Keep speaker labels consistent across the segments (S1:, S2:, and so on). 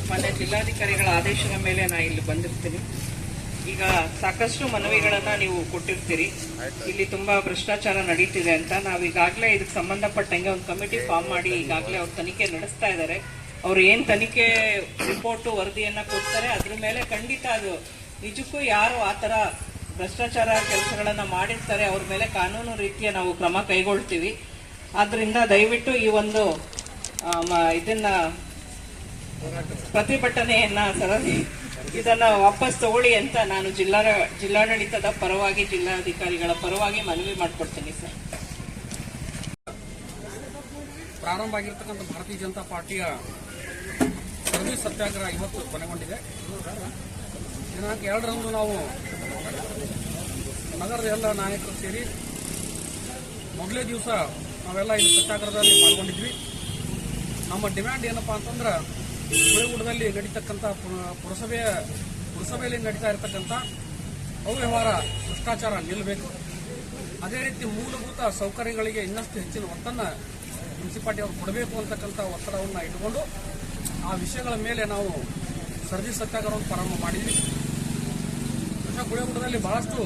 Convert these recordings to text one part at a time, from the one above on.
S1: ಮಾನ್ಯ ಜಿಲ್ಲಾಧಿಕಾರಿಗಳ ಆದೇಶದ ಮೇಲೆ ನಾ ಇಲ್ಲಿ ಬಂದಿರ್ತೀನಿ. ಈಗ ಸಾಕಷ್ಟು ಮನವಿಗಳನ್ನ ನೀವು ಕೊಟ್ಟಿರ್ತೀರಿ, ಇಲ್ಲಿ ತುಂಬಾ ಭ್ರಷ್ಟಾಚಾರ ನಡೀತಿದೆ ಅಂತ. ನಾವು ಈಗಾಗಲೇ ಇದಕ್ಕೆ ಸಂಬಂಧಪಟ್ಟಂಗೆ ಒಂದು ಕಮಿಟಿ ಫಾರ್ಮ್ ಮಾಡಿ ಈಗಾಗಲೇ ಅವ್ರು ತನಿಖೆ ನಡೆಸ್ತಾ ಇದ್ದಾರೆ. ಅವ್ರು ಏನ್ ತನಿಖೆ ರಿಪೋರ್ಟ್ ವರದಿಯನ್ನ ಕೊಡ್ತಾರೆ ಅದ್ರ ಮೇಲೆ ಖಂಡಿತ ಅದು ನಿಜಕ್ಕೂ ಯಾರು ಆತರ ಭ್ರಷ್ಟಾಚಾರ ಕೆಲಸಗಳನ್ನ ಮಾಡಿರ್ತಾರೆ ಅವ್ರ ಮೇಲೆ ಕಾನೂನು ರೀತಿಯ ನಾವು ಕ್ರಮ ಕೈಗೊಳ್ತೀವಿ. ಆದ್ರಿಂದ ದಯವಿಟ್ಟು ಈ ಒಂದು ಇದನ್ನ ಪ್ರತಿಭಟನೆಯನ್ನ ಇದನ್ನ ವಾಪಸ್ ತಗೊಳ್ಳಿ ಅಂತ ನಾನು ಜಿಲ್ಲಾಡಳಿತದ ಪರವಾಗಿ ಜಿಲ್ಲಾಧಿಕಾರಿಗಳ ಪರವಾಗಿ ಮನವಿ ಮಾಡ್ಕೊಡ್ತೀನಿ ಸರ್.
S2: ಪ್ರಾರಂಭ ಆಗಿರ್ತಕ್ಕಂಥ ಭಾರತೀಯ ಜನತಾ ಪಾರ್ಟಿಯ ಸರ್ವಿಸ್ ಸತ್ಯಾಗ್ರಹ ಇವತ್ತು ಕೊನೆಗೊಂಡಿದೆ. ದಿನಾಂಕ 2ರಂದು ನಾವು ನಗರದ ಎಲ್ಲ ನಾಯಕರು ಸೇರಿ ಮೊದಲೇ ದಿವಸ ನಾವೆಲ್ಲ ಈ ಸತ್ಯಾಗ್ರಹದಲ್ಲಿ ಪಾಲ್ಗೊಂಡಿದ್ವಿ. ನಮ್ಮ ಡಿಮ್ಯಾಂಡ್ ಏನಪ್ಪಾ ಅಂತಂದ್ರೆ ಗುಳೆಗುಡದಲ್ಲಿ ನಡೀತಕ್ಕಂಥ ಪುರಸಭೆಯಲ್ಲಿ ನಡೀತಾ ಇರತಕ್ಕಂಥ ಅವ್ಯವಹಾರ ಭ್ರಷ್ಟಾಚಾರ ನಿಲ್ಲಬೇಕು. ಅದೇ ರೀತಿ ಮೂಲಭೂತ ಸೌಕರ್ಯಗಳಿಗೆ ಇನ್ನಷ್ಟು ಹೆಚ್ಚಿನ ಒತ್ತನ್ನು ಮುನ್ಸಿಪಾಲಿಟಿ ಅವರು ಕೊಡಬೇಕು ಅಂತಕ್ಕಂಥ ಒತ್ತಡವನ್ನು ಇಟ್ಟುಕೊಂಡು ಆ ವಿಷಯಗಳ ಮೇಲೆ ನಾವು ಸರ್ವಿಸ್ ಸತ್ಯಾಗ್ರಹವನ್ನು ಪ್ರಾರಂಭ ಮಾಡಿದ್ವಿ. ಗುಳೆಗುಡದಲ್ಲಿ ಬಹಳಷ್ಟು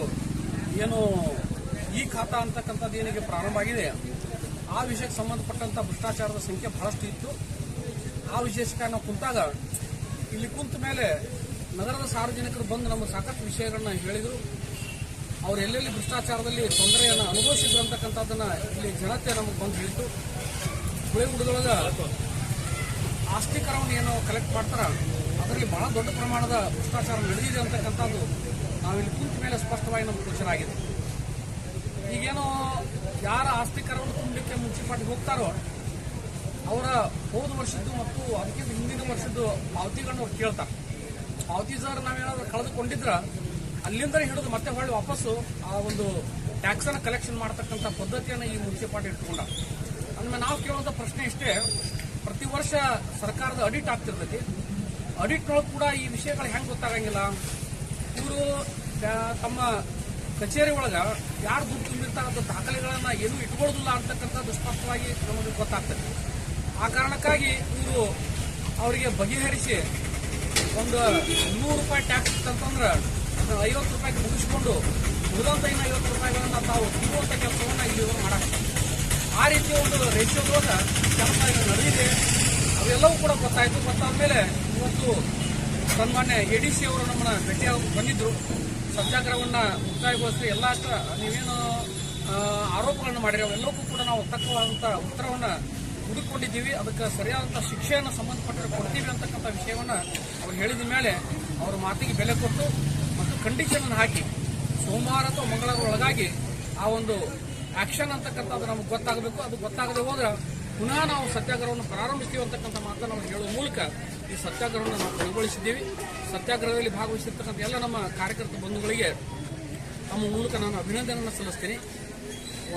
S2: ಏನು ಈ ಖಾತಾ ಅಂತಕ್ಕಂಥದ್ದು ಏನಿಗೆ ಪ್ರಾರಂಭ ಆಗಿದೆ ಆ ವಿಷಯಕ್ಕೆ ಸಂಬಂಧಪಟ್ಟಂತ ಭ್ರಷ್ಟಾಚಾರದ ಸಂಖ್ಯೆ ಬಹಳಷ್ಟು ಇತ್ತು. ಆ ವಿಷಯಕ್ಕೆ ನಾವು ಕುಂತಾಗ ಇಲ್ಲಿ ಕುಂತ ಮೇಲೆ ನಗರದ ಸಾರ್ವಜನಿಕರು ಬಂದು ನಮಗೆ ಸಾಕಷ್ಟು ವಿಷಯಗಳನ್ನ ಹೇಳಿದರು. ಅವ್ರು ಎಲ್ಲೆಲ್ಲಿ ಭ್ರಷ್ಟಾಚಾರದಲ್ಲಿ ತೊಂದರೆಯನ್ನು ಅನುಭವಿಸಿದ್ರು ಅಂತಕ್ಕಂಥದ್ದನ್ನ ಇಲ್ಲಿ ಜನತೆ ನಮಗೆ ಬಂದು ಹೇಳಿತು. ಗುಳೆಗುಡದೊಳಗ ಆಸ್ತಿಕರವನ್ನು ಏನು ಕಲೆಕ್ಟ್ ಮಾಡ್ತಾರ ಅದರಲ್ಲಿ ಬಹಳ ದೊಡ್ಡ ಪ್ರಮಾಣದ ಭ್ರಷ್ಟಾಚಾರ ನಡೆದಿದೆ ಅಂತಕ್ಕಂಥದ್ದು ನಾವಿಲ್ಲಿ ಕುಂತ ಮೇಲೆ ಸ್ಪಷ್ಟವಾಗಿ ನಮ್ಗೆ ಗೋಚರ ಆಗಿದೆ. ಈಗೇನೋ ಯಾರ ಆಸ್ತಿಕರವನ್ನು ತುಂಬಲಿಕ್ಕೆ ಮುನ್ಸಿಪಾಲಿಟಿ ಹೋಗ್ತಾರೋ ಅವರ ಹೋದ ವರ್ಷದ್ದು ಮತ್ತು ಅದಕ್ಕಿಂತ ಹಿಂದಿನ ವರ್ಷದ್ದು ಪಾವತಿಗಳನ್ನ ಅವ್ರು ಕೇಳ್ತಾರೆ. ಪಾವತಿ ಸರ್ ನಾವೇನಾದ್ರೂ ಕಳೆದುಕೊಂಡಿದ್ರ ಅಲ್ಲಿಂದ ಹಿಡಿದು ಮತ್ತೆ ಹೊಳ್ಳಿ ವಾಪಸ್ಸು ಆ ಒಂದು ಟ್ಯಾಕ್ಸ್ ಅನ್ನು ಕಲೆಕ್ಷನ್ ಮಾಡತಕ್ಕಂಥ ಪದ್ಧತಿಯನ್ನು ಈ ಮುನ್ಸಿಪಾಲಿಟಿ ಇಟ್ಕೊಂಡ. ಅಂದ್ಮೇಲೆ ನಾವು ಕೇಳುವಂತ ಪ್ರಶ್ನೆ ಇಷ್ಟೇ, ಪ್ರತಿ ವರ್ಷ ಸರ್ಕಾರದ ಆಡಿಟ್ ಆಗ್ತಿರ್ತೈತಿ. ಆಡಿಟ್ನೊಳಗೆ ಕೂಡ ಈ ವಿಷಯಗಳು ಹೆಂಗೆ ಗೊತ್ತಾಗಂಗಿಲ್ಲ. ಇವರು ತಮ್ಮ ಕಚೇರಿ ಒಳಗ ಯಾರು ದುಡ್ಡು ತುಂಬಿರ್ತಕ್ಕಂಥ ದಾಖಲೆಗಳನ್ನ ಏನೂ ಇಟ್ಕೊಳ್ಳೋದಿಲ್ಲ ಅಂತಕ್ಕಂಥದ್ದು ಸ್ಪಷ್ಟವಾಗಿ ನಮಗೆ ಗೊತ್ತಾಗ್ತದೆ. ಆ ಕಾರಣಕ್ಕಾಗಿ ಇವರು ಅವರಿಗೆ ಬಗೆಹರಿಸಿ ಒಂದು 100 ರೂಪಾಯಿ ಟ್ಯಾಕ್ಸ್ ಅಂತಂದ್ರೆ ಅದನ್ನ 50 ರೂಪಾಯಿಗೆ ಮುಗಿಸ್ಕೊಂಡು ಉಳಿದಂತ 50 ರೂಪಾಯಿಗಳನ್ನ ತಾವು ತುಂಬುವಂತ ಕೆಲಸವನ್ನ ಇಲ್ಲಿ ಮಾಡಾಕ್ತಾರೆ. ಆ ರೀತಿಯ ಒಂದು ರೇಷಿಯೋದೊಳಗ ಕೆಲಸ ನಡೆದಿದೆ. ಅವೆಲ್ಲವೂ ಕೂಡ ಗೊತ್ತಾಯಿತು. ಗೊತ್ತಾದ್ಮೇಲೆ ಇವತ್ತು ಸನ್ಮಾನ್ಯ ADC ಅವರು ನಮ್ಮನ್ನ ಭೇಟಿಯಾಗಿ ಬಂದಿದ್ರು. ಸತ್ಯಾಗ್ರಹವನ್ನ ಮುಕ್ತಾಯಗೊಳಿಸಿ ಎಲ್ಲ ನೀವೇನು ಆರೋಪಗಳನ್ನು ಮಾಡಿರೋ ಅವೆಲ್ಲವಕ್ಕೂ ಕೂಡ ನಾವು ತಕ್ಕವಾದಂಥ ಉತ್ತರವನ್ನ ಹುಡುಕೊಂಡಿದ್ದೀವಿ. ಅದಕ್ಕೆ ಸರಿಯಾದಂಥ ಶಿಕ್ಷೆಯನ್ನು ಸಂಬಂಧಪಟ್ಟರೆ ಕೊಡ್ತೀವಿ ಅಂತಕ್ಕಂಥ ವಿಷಯವನ್ನ ಅವ್ರು ಹೇಳಿದ ಮೇಲೆ ಅವ್ರ ಮಾತಿಗೆ ಬೆಲೆ ಕೊಟ್ಟು ಮತ್ತು ಕಂಡೀಷನ್ ಹಾಕಿ ಸೋಮವಾರ ಅಥವಾ ಮಂಗಳವಾರ ಒಳಗಾಗಿ ಆ ಒಂದು ಆಕ್ಷನ್ ಅಂತಕ್ಕಂಥದ್ದು ನಮಗೆ ಗೊತ್ತಾಗಬೇಕು. ಅದು ಗೊತ್ತಾಗದೆ ಹೋದ್ರೆ ಪುನಃ ನಾವು ಸತ್ಯಾಗ್ರಹವನ್ನು ಪ್ರಾರಂಭಿಸ್ತೀವಿ ಅಂತಕ್ಕಂಥ ಮಾತನ್ನು ನಾವು ಹೇಳುವ ಮೂಲಕ ಈ ಸತ್ಯಾಗ್ರಹವನ್ನು ನಾವು ಕೊನೆಗೊಳಿಸಿದ್ದೀವಿ. ಸತ್ಯಾಗ್ರಹದಲ್ಲಿ ಭಾಗವಹಿಸಿರ್ತಕ್ಕಂಥ ಎಲ್ಲ ನಮ್ಮ ಕಾರ್ಯಕರ್ತ ಬಂಧುಗಳಿಗೆ ನಮ್ಮ ಮೂಲಕ ನಾನು ಅಭಿನಂದನೆಯನ್ನು ಸಲ್ಲಿಸ್ತೀನಿ.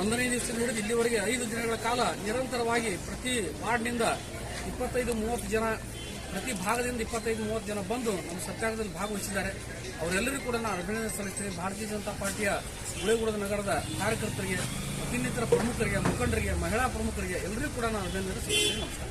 S2: 1ನೇ ದಿವಸದಿಂದ ಹಿಡಿದು ಇಲ್ಲಿವರೆಗೆ 5 ದಿನಗಳ ಕಾಲ ನಿರಂತರವಾಗಿ ಪ್ರತಿ ವಾರ್ಡ್ನಿಂದ 25-30 ಜನ, ಪ್ರತಿ ಭಾಗದಿಂದ 25-30 ಜನ ಬಂದು ನಮ್ಮ ಸತ್ಯಾಗ್ರಹದಲ್ಲಿ ಭಾಗವಹಿಸಿದ್ದಾರೆ. ಅವರೆಲ್ಲರಿಗೂ ಕೂಡ ನಾನು ಅಭಿನಂದನೆ ಸಲ್ಲಿಸ್ತೀನಿ. ಭಾರತೀಯ ಜನತಾ ಪಾರ್ಟಿಯ ಗುಳೆಗುಡದ ನಗರದ ಕಾರ್ಯಕರ್ತರಿಗೆ, ಇನ್ನಿತರ ಪ್ರಮುಖರಿಗೆ, ಮುಖಂಡರಿಗೆ, ಮಹಿಳಾ ಪ್ರಮುಖರಿಗೆ ಎಲ್ಲರಿಗೂ ಕೂಡ ನಾನು ಅಭಿನಂದನೆ ಸಲ್ಲಿಸ್ತೀನಿ. ನಮಸ್ಕಾರ.